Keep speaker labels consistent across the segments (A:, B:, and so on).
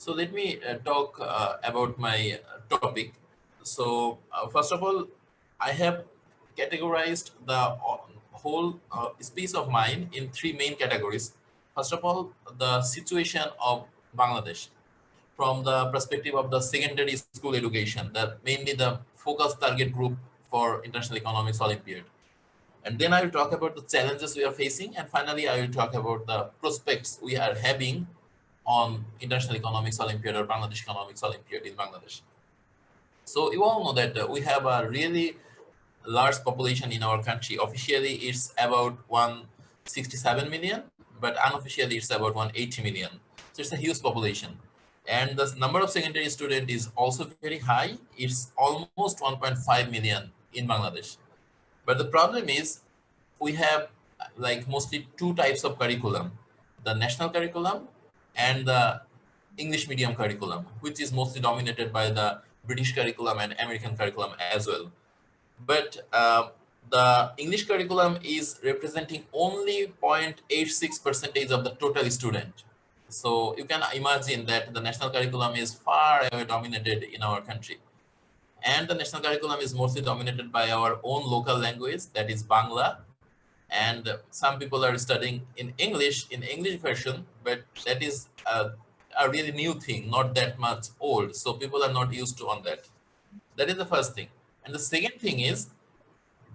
A: So let me talk about my topic. So first of all, I have categorized the whole space of mind in three main categories. First of all, the situation of Bangladesh from the perspective of the secondary school education, that mainly the focus target group for International Economics Olympiad. And then I will talk about the challenges we are facing. And finally, I will talk about the prospects we are having on International Economics Olympiad or Bangladesh Economics Olympiad in Bangladesh. So you all know that we have a really large population in our country. Officially, it's about 167 million, but unofficially, it's about 180 million. So it's a huge population. And the number of secondary students is also very high. It's almost 1.5 million in Bangladesh. But the problem is we have like mostly two types of curriculum, the national curriculum and the English medium curriculum, which is mostly dominated by the British curriculum and American curriculum as well. But the English curriculum is representing only 0.86 percentage of the total student. So you can imagine that the national curriculum is far away dominated in our country. And the national curriculum is mostly dominated by our own local language, that is Bangla. And some people are studying in English version, but that is a really new thing, not that much old. So people are not used to on that. That is the first thing. And the second thing is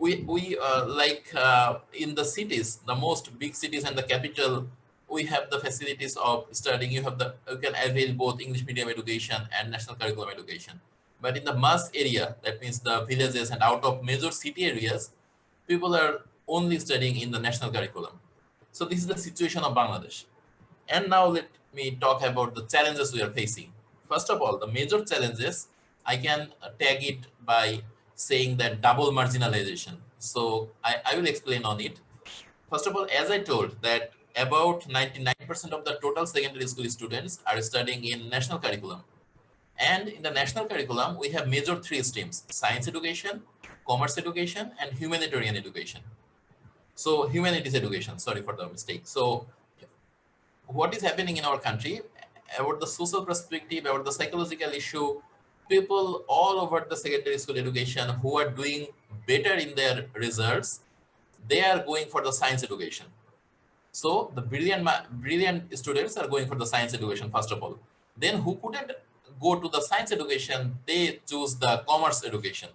A: we in the cities, the most big cities and the capital, we have the facilities of studying. You can avail both English medium education and national curriculum education. But in the mass area, that means the villages and out of major city areas, people are only studying in the national curriculum. So this is the situation of Bangladesh. And now let me talk about the challenges we are facing. First of all, the major challenges, I can tag it by saying that double marginalization. So I will explain on it. First of all, as I told that about 99% of the total secondary school students are studying in national curriculum. And in the national curriculum, we have major three streams: science education, commerce education, and humanitarian education. So humanities education, sorry for the mistake. So what is happening in our country about the social perspective, about the psychological issue, people all over the secondary school education who are doing better in their results, they are going for the science education. So the brilliant students are going for the science education, first of all. Then who couldn't go to the science education, they choose the commerce education.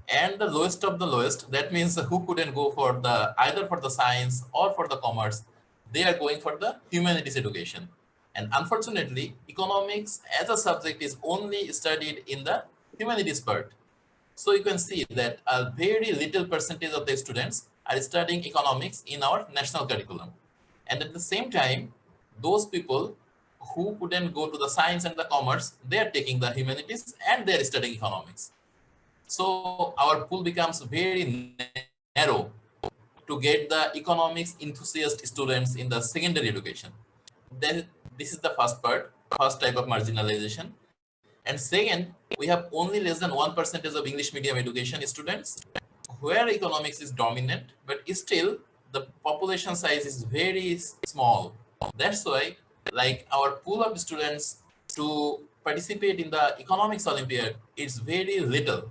A: And the lowest of the lowest, that means who couldn't go for the either for the science or for the commerce, they are going for the humanities education. And unfortunately, economics as a subject is only studied in the humanities part. So you can see that a very little percentage of the students are studying economics in our national curriculum. And at the same time, those people who couldn't go to the science and the commerce, they are taking the humanities and they are studying economics. So our pool becomes very narrow to get the economics enthusiast students in the secondary education. Then this is the first part, first type of marginalization. And second, we have only less than 1% of English medium education students where economics is dominant, but still the population size is very small. That's why like our pool of students to participate in the economics Olympiad is very little.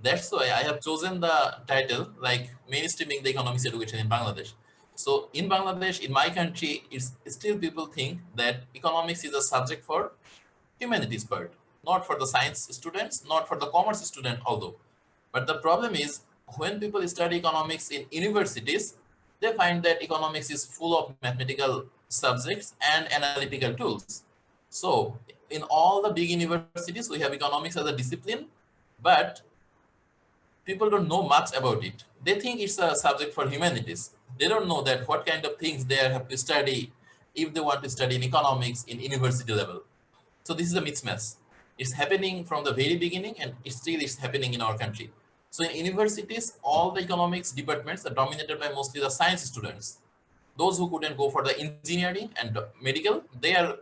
A: That's why I have chosen the title like mainstreaming the economics education in Bangladesh. So in Bangladesh, in my country, it's still people think that economics is a subject for humanities part, not for the science students, not for the commerce student, although. But the problem is when people study economics in universities, they find that economics is full of mathematical subjects and analytical tools. So in all the big universities, we have economics as a discipline, but people don't know much about it. They think it's a subject for humanities. They don't know that what kind of things they have to study if they want to study in economics in university level. So this is a mismatch. It's happening from the very beginning and it's happening in our country. So in universities, all the economics departments are dominated by mostly the science students. Those who couldn't go for the engineering and medical, they are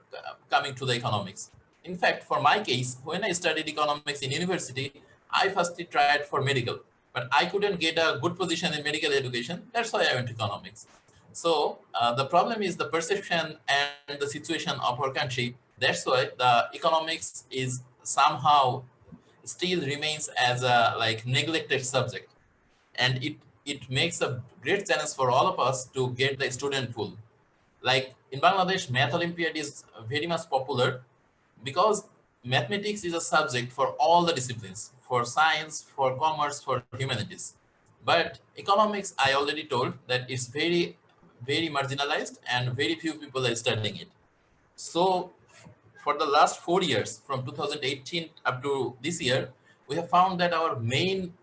A: coming to the economics. In fact, for my case, when I studied economics in university, I firstly tried for medical, but I couldn't get a good position in medical education. That's why I went to economics. So the problem is the perception and the situation of our country That's why the economics is somehow still remains as a like neglected subject, and it makes a great challenge for all of us to get the student pool. Like in Bangladesh, Math Olympiad is very much popular because mathematics is a subject for all the disciplines, for science, for commerce, for humanities. But economics, I already told that it's very marginalized and very few people are studying it. So for the last 4 years, from 2018 up to this year, we have found that our main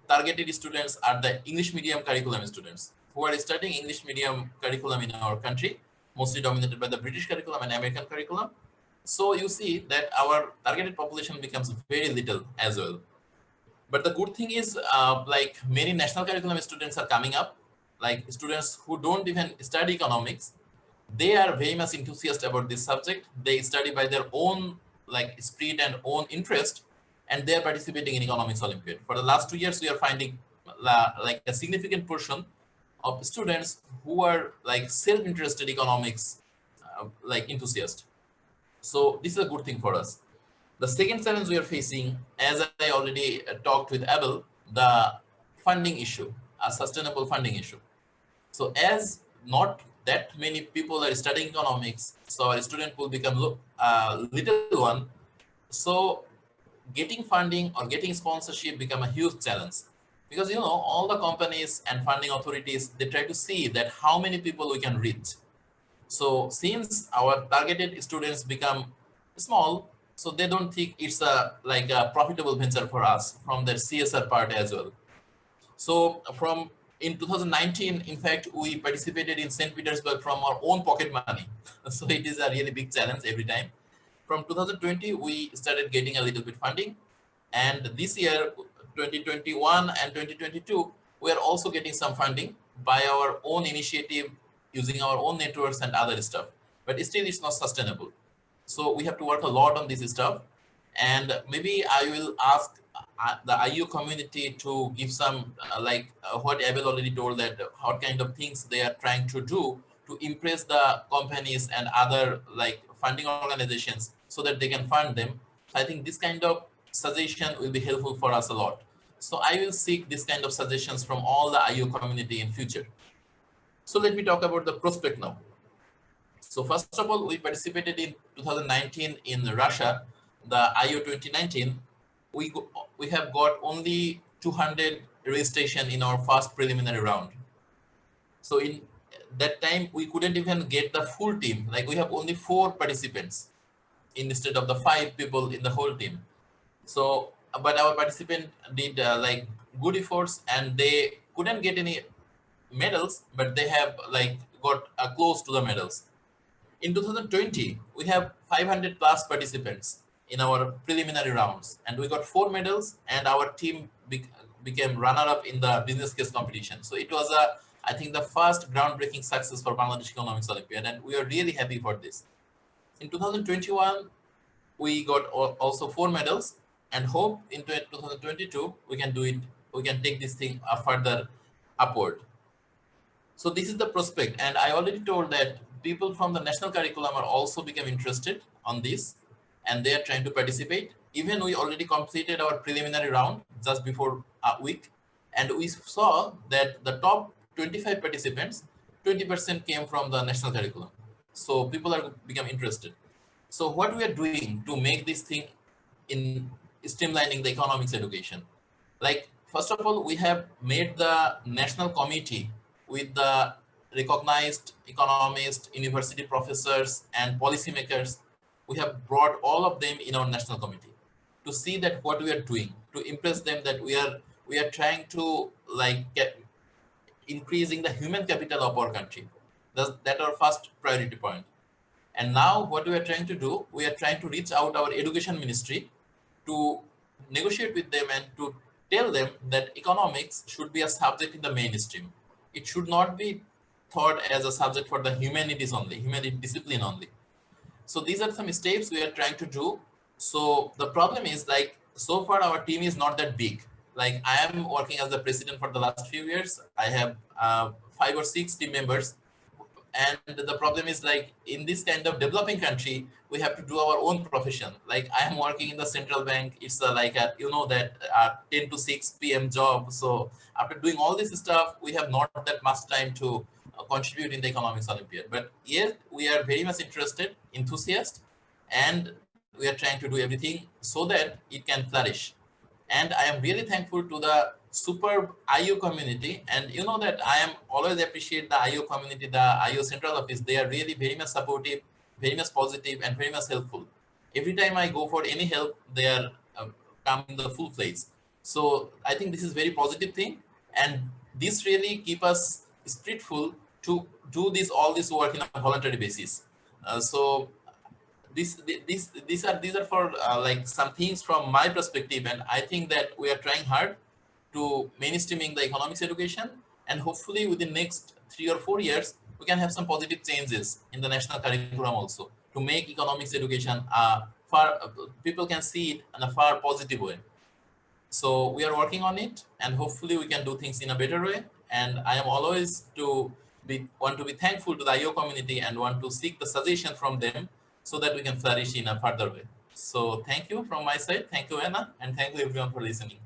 A: targeted students are the English medium curriculum students who are studying English medium curriculum in our country, mostly dominated by the British curriculum and American curriculum. So you see that our targeted population becomes very little as well. But the good thing is, like many national curriculum students are coming up, like students who don't even study economics, they are very much enthusiastic about this subject. They study by their own like speed and own interest, and they are participating in economics Olympiad. For the last 2 years, we are finding like a significant portion of students who are like self-interested economics, like enthusiasts. So this is a good thing for us. The second challenge we are facing, as I already talked with Abel, the funding issue, a sustainable funding issue. So as not that many people are studying economics, so our student will become little one. So getting funding or getting sponsorship become a huge challenge, because all the companies and funding authorities, they try to see that how many people we can reach. So since our targeted students become small, so they don't think it's a profitable venture for us from their CSR part as well. So from in 2019, in fact, we participated in St. Petersburg from our own pocket money. So it is a really big challenge every time. From 2020, we started getting a little bit funding. And this year, 2021 and 2022, we are also getting some funding by our own initiative, using our own networks and other stuff. But still, it's not sustainable. So we have to work a lot on this stuff. And maybe I will ask the IEO community to give some what Abel already told, that what kind of things they are trying to do to impress the companies and other like funding organizations so that they can fund them. So I think this kind of suggestion will be helpful for us a lot. So I will seek this kind of suggestions from all the IEO community in future. So let me talk about the prospect now. So first of all, we participated in 2019 in Russia, the IEO 2019. We have got only 200 registration in our first preliminary round. So in that time, we couldn't even get the full team. Like we have only 4 participants instead of the 5 people in the whole team. So, but our participant did like good efforts, and they couldn't get any medals, but they have like got close to the medals. In 2020, we have 500 plus participants in our preliminary rounds, and we got 4 medals, and our team became runner-up in the business case competition. So it was I think the first groundbreaking success for Bangladesh Economics Olympiad, and we are really happy for this. In 2021, we got also 4 medals, and hope in 2022 we can do it. We can take this thing further upward. So this is the prospect, and I already told that people from the national curriculum are also become interested on this, and they are trying to participate. Even we already completed our preliminary round just before a week, and we saw that the top 25 participants, 20% came from the national curriculum. So people are become interested. So what we are doing to make this thing in streamlining the economics education, like first of all, we have made the national committee with the recognized economists, university professors, and policymakers. We have brought all of them in our national committee to see that what we are doing, to impress them that we are trying to like get increasing the human capital of our country. That's our first priority point. And now what we are trying to do, we are trying to reach out our education ministry to negotiate with them and to tell them that economics should be a subject in the mainstream. It should not be thought as a subject for the humanities only, humanity discipline only. So these are some steps we are trying to do. So the problem is like, so far our team is not that big. Like I am working as the president for the last few years. I have 5 or 6 team members, and the problem is like in this kind of developing country we have to do our own profession. Like I am working in the central bank. It's like a, you know, that 10 to 6 p.m. job. So after doing all this stuff we have not that much time to contribute in the economics olympiad. But yes, we are very much interested, enthusiast, and we are trying to do everything so that it can flourish. And I am really thankful to the superb IEO community. And you know that I am always appreciate the IEO community, the IEO central office. They are really very much supportive, very much positive, and very much helpful. Every time I go for any help, they are come in the full place. So I think this is very positive thing, and this really keep us spiritful to do this all this work in a voluntary basis. So these are for like some things from my perspective, and I think that we are trying hard to mainstreaming the economics education, and hopefully within next 3 or 4 years we can have some positive changes in the national curriculum also to make economics education far people can see it in a far positive way. So we are working on it, and hopefully we can do things in a better way. And I am always to be want to be thankful to the IO community and want to seek the suggestion from them so that we can flourish in a further way. So thank you from my side. Thank you, Anna, and thank you everyone for listening.